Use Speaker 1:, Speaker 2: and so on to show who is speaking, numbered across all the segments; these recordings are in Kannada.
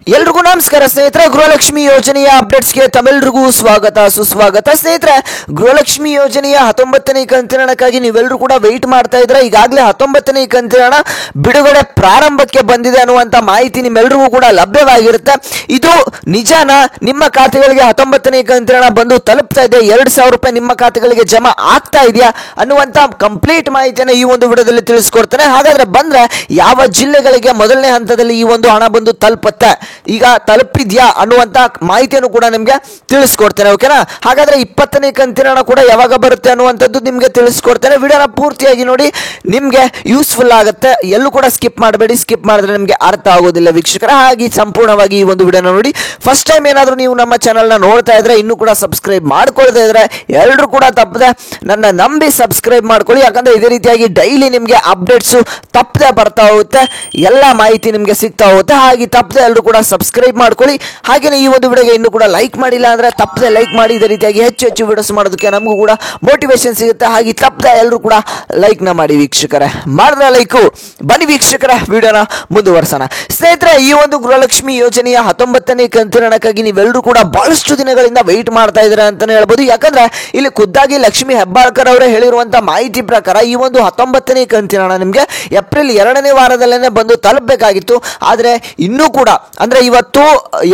Speaker 1: ಎಲ್ರಿಗೂ ನಮಸ್ಕಾರ ಸ್ನೇಹಿತರೆ. ಗೃಹಲಕ್ಷ್ಮಿ ಯೋಜನೆಯ ಅಪ್ಡೇಟ್ಸ್ಗೆ ತಮ್ಮೆಲ್ಲರಿಗೂ ಸ್ವಾಗತ ಸುಸ್ವಾಗತ. ಸ್ನೇಹಿತರೆ, ಗೃಹಲಕ್ಷ್ಮಿ ಯೋಜನೆಯ 19ನೇ ಕಂತಿನ ಹಣಕ್ಕಾಗಿ ನೀವೆಲ್ಲರೂ ಕೂಡ ವೆಯ್ಟ್ ಮಾಡ್ತಾ ಇದ್ರೆ. ಈಗಾಗಲೇ 19ನೇ ಕಂತಿನ ಹಣ ಬಿಡುಗಡೆ ಪ್ರಾರಂಭಕ್ಕೆ ಬಂದಿದೆ ಅನ್ನುವಂಥ ಮಾಹಿತಿ ನಿಮ್ಮೆಲ್ಲರಿಗೂ ಕೂಡ ಲಭ್ಯವಾಗಿರುತ್ತೆ. ಇದು ನಿಜಾನ? ನಿಮ್ಮ ಖಾತೆಗಳಿಗೆ 19ನೇ ಕಂತಿನ ಹಣ ಬಂದು ತಲುಪ್ತಾ ಇದೆ? 2,000 ರೂಪಾಯಿ ನಿಮ್ಮ ಖಾತೆಗಳಿಗೆ ಜಮಾ ಆಗ್ತಾ ಇದೆಯಾ ಅನ್ನುವಂಥ ಕಂಪ್ಲೀಟ್ ಮಾಹಿತಿಯನ್ನು ಈ ಒಂದು ವಿಡಿಯೋದಲ್ಲಿ ತಿಳಿಸ್ಕೊಡ್ತೇನೆ. ಹಾಗಾದ್ರೆ ಬಂದ್ರೆ ಯಾವ ಜಿಲ್ಲೆಗಳಿಗೆ ಮೊದಲನೇ ಹಂತದಲ್ಲಿ ಈ ಒಂದು ಹಣ ಬಂದು ತಲುಪುತ್ತೆ, ಈಗ ತಲುಪಿದ್ಯಾ ಅನ್ನುವಂತ ಮಾಹಿತಿಯನ್ನು ಕೂಡ ನಿಮ್ಗೆ ತಿಳಿಸ್ಕೊಡ್ತೇನೆ. ಓಕೆನಾ? ಹಾಗಾದ್ರೆ 20ನೇ ಕಂತಿನ ಹಣ ಕೂಡ ಯಾವಾಗ ಬರುತ್ತೆ ಅನ್ನುವಂಥದ್ದು ನಿಮ್ಗೆ ತಿಳಿಸ್ಕೊಡ್ತೇನೆ. ವಿಡಿಯೋನ ಪೂರ್ತಿಯಾಗಿ ನೋಡಿ, ನಿಮ್ಗೆ ಯೂಸ್ಫುಲ್ ಆಗುತ್ತೆ. ಎಲ್ಲೂ ಕೂಡ ಸ್ಕಿಪ್ ಮಾಡಬೇಡಿ. ಸ್ಕಿಪ್ ಮಾಡಿದ್ರೆ ನಿಮ್ಗೆ ಅರ್ಥ ಆಗೋದಿಲ್ಲ ವೀಕ್ಷಕರ. ಹಾಗೆ ಸಂಪೂರ್ಣವಾಗಿ ಈ ಒಂದು ವಿಡಿಯೋನ ನೋಡಿ. ಫಸ್ಟ್ ಟೈಮ್ ಏನಾದರೂ ನೀವು ನಮ್ಮ ಚಾನಲ್ನ ನೋಡ್ತಾ ಇದ್ರೆ, ಇನ್ನೂ ಕೂಡ ಸಬ್ಸ್ಕ್ರೈಬ್ ಮಾಡ್ಕೊಳ್ತಾ ಇದ್ರೆ ಎಲ್ಲರೂ ಕೂಡ ತಪ್ಪದೆ ನನ್ನ ನಂಬಿ ಸಬ್ಸ್ಕ್ರೈಬ್ ಮಾಡ್ಕೊಳ್ಳಿ. ಯಾಕಂದ್ರೆ ಇದೇ ರೀತಿಯಾಗಿ ಡೈಲಿ ನಿಮ್ಗೆ ಅಪ್ಡೇಟ್ಸ್ ತಪ್ಪದೆ ಬರ್ತಾ ಹೋಗುತ್ತೆ, ಎಲ್ಲ ಮಾಹಿತಿ ನಿಮ್ಗೆ ಸಿಗ್ತಾ ಹೋಗುತ್ತೆ. ಹಾಗೆ ತಪ್ಪದೆ ಎಲ್ಲರೂ ಕೂಡ ಸಬ್ಸ್ಕ್ರೈಬ್ ಮಾಡ್ಕೊಳ್ಳಿ. ಹಾಗೆಯೇ ಈ ಒಂದು ವಿಡಿಯೋಗೆ ಇನ್ನೂ ಕೂಡ ಲೈಕ್ ಮಾಡಿಲ್ಲ ಅಂದ್ರೆ ತಪ್ಪದೆ ಲೈಕ್ ಮಾಡಿ. ಇದೇ ರೀತಿಯಾಗಿ ಹೆಚ್ಚು ಹೆಚ್ಚು ವಿಡಿಯೋಸ್ ಮಾಡೋದಕ್ಕೆ ನಮಗೂ ಕೂಡ ಮೋಟಿವೇಶನ್ ಸಿಗುತ್ತೆ. ಹಾಗೆ ತಪ್ಪದೆ ಎಲ್ಲರೂ ಕೂಡ ಲೈಕ್ ನ ಮಾಡಿ ವೀಕ್ಷಕರೇ. ಮಾಡಿದ್ರೆ ಲೈಕು. ಬನ್ನಿ ವೀಕ್ಷಕರ, ವಿಡಿಯೋನ ಮುಂದುವರ್ಸೋಣ. ಸ್ನೇಹಿತರೆ, ಈ ಒಂದು ಗೃಹಲಕ್ಷ್ಮಿ ಯೋಜನೆಯ 19ನೇ ಕಂತಿನ ಹಣಕ್ಕಾಗಿ ನೀವೆಲ್ಲರೂ ಕೂಡ ಬಹಳಷ್ಟು ದಿನಗಳಿಂದ ವೆಯ್ಟ್ ಮಾಡ್ತಾ ಇದ್ದೀರಾ ಅಂತಾನೆ ಹೇಳ್ಬೋದು. ಯಾಕಂದ್ರೆ ಇಲ್ಲಿ ಖುದ್ದಾಗಿ ಲಕ್ಷ್ಮಿ ಹೆಬ್ಬಾಳ್ಕರ್ ಅವರೇ ಹೇಳಿರುವಂತಹ ಮಾಹಿತಿ ಪ್ರಕಾರ ಈ ಒಂದು 19ನೇ ಕಂತಿನ ಹಣ ನಿಮಗೆ ಏಪ್ರಿಲ್ 2ನೇ ವಾರದಲ್ಲೇ ಬಂದು ತಲುಪಬೇಕಾಗಿತ್ತು. ಆದ್ರೆ ಇನ್ನೂ ಕೂಡ ಅಂದ್ರೆ ಇವತ್ತು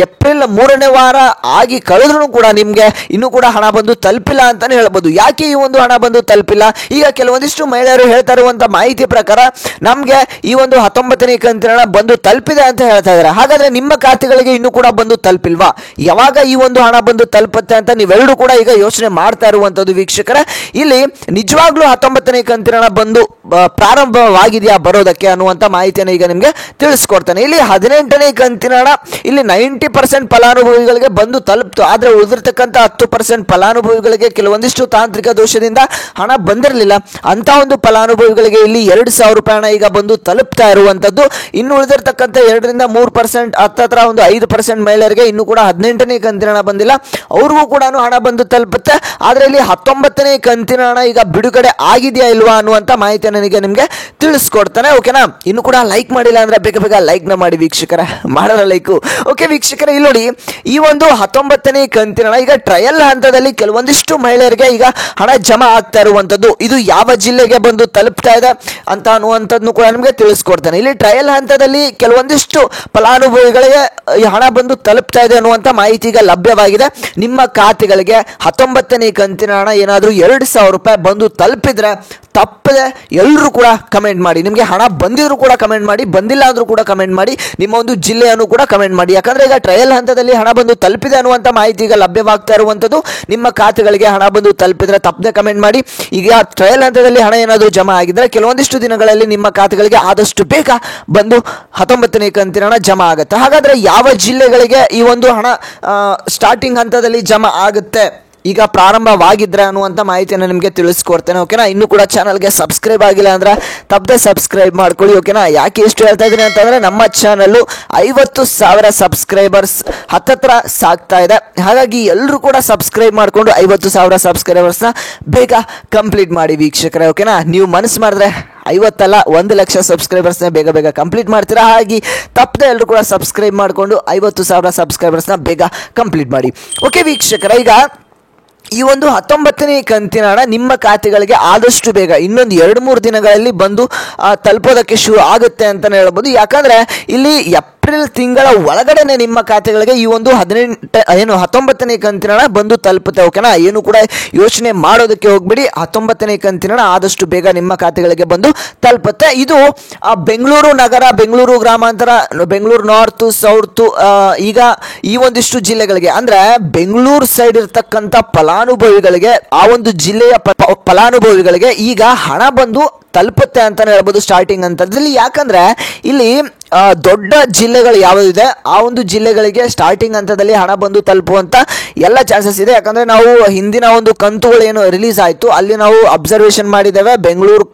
Speaker 1: ಏಪ್ರಿಲ್ 3ನೇ ವಾರ ಆಗಿ ಕಳೆದ್ರೂ ಕೂಡ ನಿಮ್ಗೆ ಇನ್ನೂ ಕೂಡ ಹಣ ಬಂದು ತಲುಪಿಲ್ಲ ಅಂತಾನೆ ಹೇಳ್ಬೋದು. ಯಾಕೆ ಈ ಒಂದು ಹಣ ಬಂದು ತಲುಪಿಲ್ಲ? ಈಗ ಕೆಲವೊಂದಿಷ್ಟು ಮಹಿಳೆಯರು ಹೇಳ್ತಾ ಇರುವಂತ ಮಾಹಿತಿ ಪ್ರಕಾರ ನಮ್ಗೆ ಈ ಒಂದು 19ನೇ ಕಂತಿನ ಹಣ ಬಂದು ತಲುಪಿದೆ ಅಂತ ಹೇಳ್ತಾ ಇದ್ದಾರೆ. ಹಾಗಾದ್ರೆ ನಿಮ್ಮ ಖಾತೆಗಳಿಗೆ ಇನ್ನೂ ಕೂಡ ಬಂದು ತಲುಪಿಲ್ವಾ? ಯಾವಾಗ ಈ ಒಂದು ಹಣ ಬಂದು ತಲುಪುತ್ತೆ ಅಂತ ನೀವೆಲ್ಲರೂ ಕೂಡ ಈಗ ಯೋಚನೆ ಮಾಡ್ತಾ ಇರುವಂತದ್ದು ವೀಕ್ಷಕರ. ಇಲ್ಲಿ ನಿಜವಾಗ್ಲೂ 19ನೇ ಕಂತಿನ ಹಣ ಬಂದು ಪ್ರಾರಂಭವಾಗಿದೆಯಾ ಬರೋದಕ್ಕೆ ಅನ್ನುವಂತ ಮಾಹಿತಿಯನ್ನು ಈಗ ನಿಮ್ಗೆ ತಿಳಿಸ್ಕೊಡ್ತಾನೆ. ಇಲ್ಲಿ 18ನೇ ಕಂತಿನ ಹಣ ಇಲ್ಲಿ 90% ಫಲಾನುಭವಿಗಳಿಗೆ ಬಂದು ತಲುಪ್ತು. ಆದ್ರೆ ಉಳಿದಿರ್ತಕ್ಕಂಥ 10% ಫಲಾನುಭವಿಗಳಿಗೆ ಕೆಲವೊಂದಿಷ್ಟು ತಾಂತ್ರಿಕ ದೋಷದಿಂದ ಹಣ ಬಂದಿರಲಿಲ್ಲ. ಅಂತ ಒಂದು ಫಲಾನುಭವಿಗಳಿಗೆ ಇಲ್ಲಿ 2,000 ರೂಪಾಯಿ ಹಣ ಈಗ ಬಂದು ತಲುಪ್ತಾ ಇರುವಂತದ್ದು. ಇನ್ನು ಉಳಿದಿರ್ತಕ್ಕಂಥ 2ರಿಂದ 3% ಹತ್ತತ್ರ ಒಂದು 5% ಮಹಿಳೆಯರಿಗೆ ಇನ್ನೂ ಕೂಡ 18ನೇ ಕಂತಿನ ಹಣ ಬಂದಿಲ್ಲ. ಅವ್ರಿಗೂ ಕೂಡ ಹಣ ಬಂದು ತಲುಪುತ್ತೆ. ಆದ್ರೆ ಇಲ್ಲಿ 19ನೇ ಕಂತಿನ ಹಣ ಈಗ ಬಿಡುಗಡೆ ಆಗಿದೆಯಾ ಇಲ್ವಾ ಅನ್ನುವಂತ ಮಾಹಿತಿ ನನಗೆ ನಿಮ್ಗೆ ತಿಳಿಸ್ಕೊಡ್ತಾನೆ. ಓಕೆನಾ? ಇನ್ನು ಕೂಡ ಲೈಕ್ ಮಾಡಿಲ್ಲ ಅಂದ್ರೆ ಬೇಗ ಬೇಗ ಲೈಕ್ ನ ಮಾಡಿ ವೀಕ್ಷಕರ. ಮಾಡಲ್ಲ ಲೈಕು. ಓಕೆ ವೀಕ್ಷಕರ, ಇಲ್ಲಿ ನೋಡಿ, ಈ ಒಂದು 19ನೇ ಕಂತಿನ ಹಣ ಈಗ ಟ್ರಯಲ್ ಹಂತದಲ್ಲಿ ಕೆಲವೊಂದಿಷ್ಟು ಮಹಿಳೆಯರಿಗೆ ಈಗ ಹಣ ಜಮಾ ಆಗ್ತಾ ಇರುವಂತದ್ದು. ಇದು ಯಾವ ಜಿಲ್ಲೆಗೆ ಬಂದು ತಲುಪ್ತಾ ಇದೆ ಅಂತ ಅನ್ನುವಂಥದ್ದು ಕೂಡ ನಿಮಗೆ ತಿಳಿಸ್ಕೊಡ್ತಾನೆ. ಇಲ್ಲಿ ಟ್ರಯಲ್ ಹಂತದಲ್ಲಿ ಕೆಲವೊಂದಿಷ್ಟು ಫಲಾನುಭವಿಗಳಿಗೆ ಈ ಹಣ ಬಂದು ತಲುಪ್ತಾ ಇದೆ ಅನ್ನುವಂಥ ಮಾಹಿತಿ ಈಗ ಲಭ್ಯವಾಗಿದೆ. ನಿಮ್ಮ ಖಾತೆಗಳಿಗೆ 19ನೇ ಕಂತಿನ ಹಣ ಏನಾದರೂ 2,000 ರೂಪಾಯಿ ಬಂದು ತಲುಪಿದ್ರೆ ತಪ್ಪದೆ ಎಲ್ಲರೂ ಕೂಡ ಕಮೆಂಟ್ ಮಾಡಿ. ನಿಮಗೆ ಹಣ ಬಂದಿದ್ರು ಕೂಡ ಕಮೆಂಟ್ ಮಾಡಿ, ಬಂದಿಲ್ಲ ಅಂದ್ರೂ ಕೂಡ ಕಮೆಂಟ್ ಮಾಡಿ, ನಿಮ್ಮ ಒಂದು ಜಿಲ್ಲೆಯನ್ನು ಕೂಡ ಕಮೆಂಟ್ ಮಾಡಿ. ಯಾಕಂದ್ರೆ ಈಗ ಟ್ರಯಲ್ ಹಂತದಲ್ಲಿ ಹಣ ಬಂದು ತಲುಪಿದೆ ಅನ್ನುವಂಥ ಮಾಹಿತಿ ಈಗ ಲಭ್ಯವಾಗ್ತಾ ಇರುವಂಥದ್ದು. ನಿಮ್ಮ ಖಾತೆಗಳಿಗೆ ಹಣ ಬಂದು ತಲುಪಿದ್ರೆ ತಪ್ಪದೆ ಕಮೆಂಟ್ ಮಾಡಿ. ಈಗ ಟ್ರಯಲ್ ಹಂತದಲ್ಲಿ ಹಣ ಏನಾದರೂ ಜಮಾ ಆಗಿದ್ರೆ ಕೆಲವೊಂದಿಷ್ಟು ದಿನಗಳಲ್ಲಿ ನಿಮ್ಮ ಖಾತೆಗಳಿಗೆ ಆದಷ್ಟು ಬೇಗ ಬಂದು 19ನೇ ಕಂತಿನ ಹಣ ಜಮಾ ಆಗುತ್ತೆ. ಹಾಗಾದ್ರೆ ಯಾವ ಜಿಲ್ಲೆಗಳಿಗೆ ಈ ಒಂದು ಹಣ ಸ್ಟಾರ್ಟಿಂಗ್ ಹಂತದಲ್ಲಿ ಜಮಾ ಆಗುತ್ತೆ, ಈಗ ಪ್ರಾರಂಭವಾಗಿದ್ರೆ ಅನ್ನುವಂಥ ಮಾಹಿತಿಯನ್ನು ನಿಮಗೆ ತಿಳಿಸ್ಕೊಡ್ತೇನೆ. ಓಕೆನಾ? ಇನ್ನು ಕೂಡ ಚಾನಲ್ಗೆ ಸಬ್ಸ್ಕ್ರೈಬ್ ಆಗಿಲ್ಲ ಅಂದ್ರೆ ತಪ್ಪದೆ ಸಬ್ಸ್ಕ್ರೈಬ್ ಮಾಡ್ಕೊಳ್ಳಿ. ಓಕೆನಾ? ಯಾಕೆ ಇಷ್ಟು ಹೇಳ್ತಾ ಇದ್ದೀನಿ ಅಂತಂದ್ರೆ ನಮ್ಮ ಚಾನಲ್ಲು 50,000 ಸಬ್ಸ್ಕ್ರೈಬರ್ಸ್ ಹತ್ತತ್ರ ಸಾಗ್ತಾ ಇದೆ. ಹಾಗಾಗಿ ಎಲ್ಲರೂ ಕೂಡ ಸಬ್ಸ್ಕ್ರೈಬ್ ಮಾಡಿಕೊಂಡು 50,000 ಸಬ್ಸ್ಕ್ರೈಬರ್ಸ್ನ ಬೇಗ ಕಂಪ್ಲೀಟ್ ಮಾಡಿ ವೀಕ್ಷಕರೇ. ಓಕೆನಾ? ನೀವು ಮನಸ್ಸು ಮಾಡಿದ್ರೆ 50 ಅಲ್ಲ 1 ಲಕ್ಷ ಸಬ್ಸ್ಕ್ರೈಬರ್ಸ್ನ ಬೇಗ ಬೇಗ ಕಂಪ್ಲೀಟ್ ಮಾಡ್ತೀರಾ. ಹಾಗೆ ತಪ್ಪದೆ ಎಲ್ಲರೂ ಕೂಡ ಸಬ್ಸ್ಕ್ರೈಬ್ ಮಾಡಿಕೊಂಡು 50,000 ಸಬ್ಸ್ಕ್ರೈಬರ್ಸ್ನ ಬೇಗ ಕಂಪ್ಲೀಟ್ ಮಾಡಿ. ಓಕೆ ವೀಕ್ಷಕರ, ಈಗ ಈ ಒಂದು 19ನೇ ಕಂತಿನ ಹಣ ನಿಮ್ಮ ಖಾತೆಗಳಿಗೆ ಆದಷ್ಟು ಬೇಗ ಇನ್ನೊಂದು 2-3 ದಿನಗಳಲ್ಲಿ ಬಂದು ತಲುಪೋದಕ್ಕೆ ಶುರು ಆಗುತ್ತೆ ಅಂತಲೇ ಹೇಳ್ಬೋದು. ಯಾಕಂದ್ರೆ ಇಲ್ಲಿ ಏಪ್ರಿಲ್ ತಿಂಗಳ ಒಳಗಡೆನೆ ನಿಮ್ಮ ಖಾತೆಗಳಿಗೆ ಈ ಒಂದು 19ನೇ ಕಂತಿನ ಹಣ ಬಂದು ತಲುಪುತ್ತೆ. ಓಕೆನಾ? ಏನು ಕೂಡ ಯೋಚನೆ ಮಾಡೋದಕ್ಕೆ ಹೋಗ್ಬಿಡಿ. 19ನೇ ಕಂತಿನ ಹಣ ಆದಷ್ಟು ಬೇಗ ನಿಮ್ಮ ಖಾತೆಗಳಿಗೆ ಬಂದು ತಲುಪುತ್ತೆ. ಇದು ಬೆಂಗಳೂರು ನಗರ, ಬೆಂಗಳೂರು ಗ್ರಾಮಾಂತರ, ಬೆಂಗಳೂರು ನಾರ್ತ್, ಸೌತ್, ಈಗ ಈ ಒಂದಿಷ್ಟು ಜಿಲ್ಲೆಗಳಿಗೆ ಅಂದ್ರೆ ಬೆಂಗಳೂರು ಸೈಡ್ ಇರ್ತಕ್ಕಂಥ ಫಲಾನುಭವಿಗಳಿಗೆ, ಆ ಒಂದು ಜಿಲ್ಲೆಯ ಫಲಾನುಭವಿಗಳಿಗೆ ಈಗ ಹಣ ಬಂದು ತಲುಪುತ್ತೆ ಅಂತಾನೆ ಹೇಳ್ಬೋದು ಸ್ಟಾರ್ಟಿಂಗ್ ಹಂತದಲ್ಲಿ. ಯಾಕಂದ್ರೆ ಇಲ್ಲಿ ದೊಡ್ಡ ಜಿಲ್ಲೆಗಳು ಯಾವುದಿದೆ ಆ ಒಂದು ಜಿಲ್ಲೆಗಳಿಗೆ ಸ್ಟಾರ್ಟಿಂಗ್ ಹಂತದಲ್ಲಿ ಹಣ ಬಂದು ತಲುಪುವಂತ ಎಲ್ಲ ಚಾನ್ಸಸ್ ಇದೆ. ಯಾಕಂದ್ರೆ ನಾವು ಹಿಂದಿನ ಒಂದು ಕಂತುಗಳು ಏನು ರಿಲೀಸ್ ಆಯಿತು ಅಲ್ಲಿ ನಾವು ಅಬ್ಸರ್ವೇಷನ್ ಮಾಡಿದ್ದೇವೆ. ಬೆಂಗಳೂರು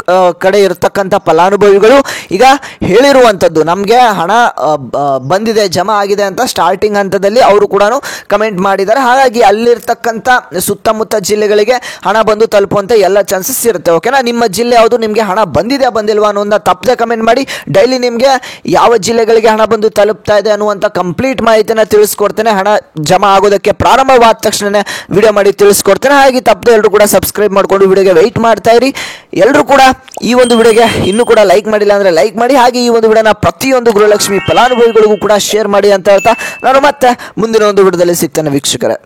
Speaker 1: ಕಡೆ ಇರತಕ್ಕಂಥ ಫಲಾನುಭವಿಗಳು ಈಗ ಹೇಳಿರುವಂಥದ್ದು ನಮಗೆ ಹಣ ಬಂದಿದೆ, ಜಮಾ ಆಗಿದೆ ಅಂತ ಸ್ಟಾರ್ಟಿಂಗ್ ಹಂತದಲ್ಲಿ ಅವರು ಕೂಡ ಕಮೆಂಟ್ ಮಾಡಿದ್ದಾರೆ. ಹಾಗಾಗಿ ಅಲ್ಲಿರ್ತಕ್ಕಂಥ ಸುತ್ತಮುತ್ತ ಜಿಲ್ಲೆಗಳಿಗೆ ಹಣ ಬಂದು ತಲುಪುವಂತ ಎಲ್ಲ ಚಾನ್ಸಸ್ ಇರುತ್ತೆ. ಓಕೆನಾ? ನಿಮ್ಮ ಜಿಲ್ಲೆ ಯಾವುದು, ನಿಮಗೆ ಹಣ ಬಂದಿದೆ ಬಂದಿಲ್ವಾ ಅನ್ನೋದನ್ನ ತಪ್ಪದೆ ಕಮೆಂಟ್ ಮಾಡಿ. ಡೈಲಿ ನಿಮಗೆ ಯಾವ ಜಿಲ್ಲೆಗಳಿಗೆ ಹಣ ಬಂದು ತಲುಪ್ತಾ ಇದೆ ಅನ್ನುವಂಥ ಕಂಪ್ಲೀಟ್ ಮಾಹಿತಿಯನ್ನು ತಿಳಿಸ್ಕೊಡ್ತೇನೆ. ಹಣ ಜಮಾ ಆಗೋದಕ್ಕೆ ಪ್ರಾರಂಭವಾದ ತಕ್ಷಣ ವಿಡಿಯೋ ಮಾಡಿ ತಿಳಿಸ್ಕೊಡ್ತೇನೆ. ಹಾಗೆ ತಪ್ಪದೆ ಎಲ್ಲರೂ ಕೂಡ ಸಬ್ಸ್ಕ್ರೈಬ್ ಮಾಡಿಕೊಂಡು ವಿಡಿಯೋಗೆ ವೆಯ್ಟ್ ಮಾಡ್ತಾ ಇರಿ. ಎಲ್ಲರೂ ಕೂಡ ಈ ಒಂದು ವಿಡಿಯೋಗೆ ಇನ್ನೂ ಕೂಡ ಲೈಕ್ ಮಾಡಿಲ್ಲ ಅಂದರೆ ಲೈಕ್ ಮಾಡಿ. ಹಾಗೆ ಈ ಒಂದು ವಿಡಿಯೋನ ಪ್ರತಿಯೊಂದು ಗೃಹಲಕ್ಷ್ಮಿ ಫಲಾನುಭವಿಗಳಿಗೂ ಕೂಡ ಶೇರ್ ಮಾಡಿ ಅಂತ ಹೇಳ್ತಾ ನಾನು ಮತ್ತೆ ಮುಂದಿನ ಒಂದು ವಿಡಿಯೋದಲ್ಲಿ ಸಿಗ್ತೇನೆ ವೀಕ್ಷಕರೇ.